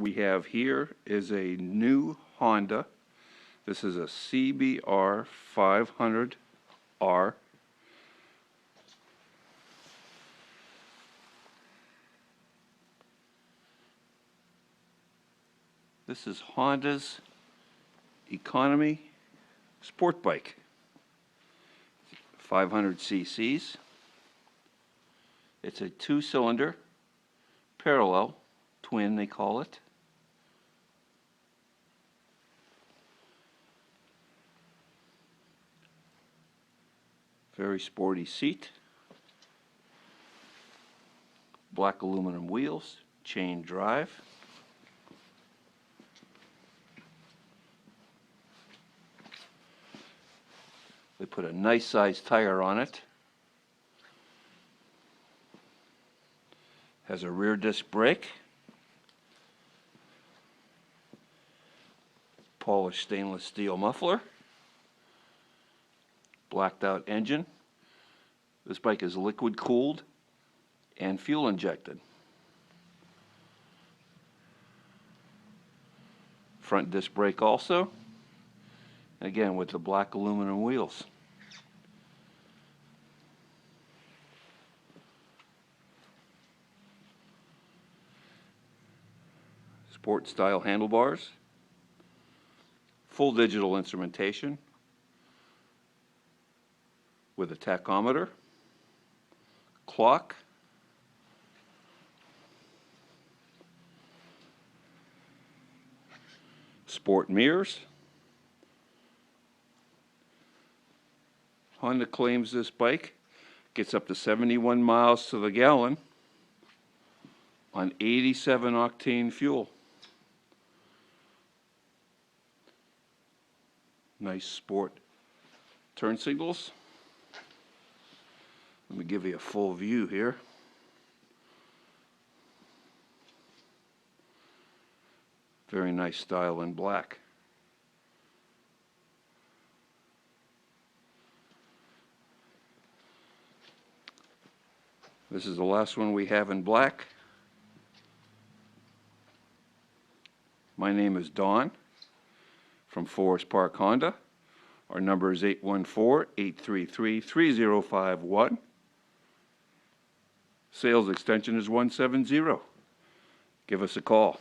we have here is a new Honda. This is a CBR500R. This is Honda's economy sport bike. 500 cc's. It's a two-cylinder, parallel, twin they call it. Very sporty seat. Black aluminum wheels, chain drive. They put a nice sized tire on it. Has a rear disc brake. Polished stainless steel muffler. Blacked out engine. This bike is liquid cooled and fuel injected. Front disc brake also. Again with the black aluminum wheels. Sport style handlebars. Full digital instrumentation with a tachometer, clock, sport mirrors. Honda claims this bike gets up to 71 miles to the gallon on 87 octane fuel. Nice sport turn signals. Let me give you a full view here. Very nice style in black. This is the last one we have in black. My name is Don from Forest Park Honda. Our number is 814-833-3051. Sales extension is 170. Give us a call.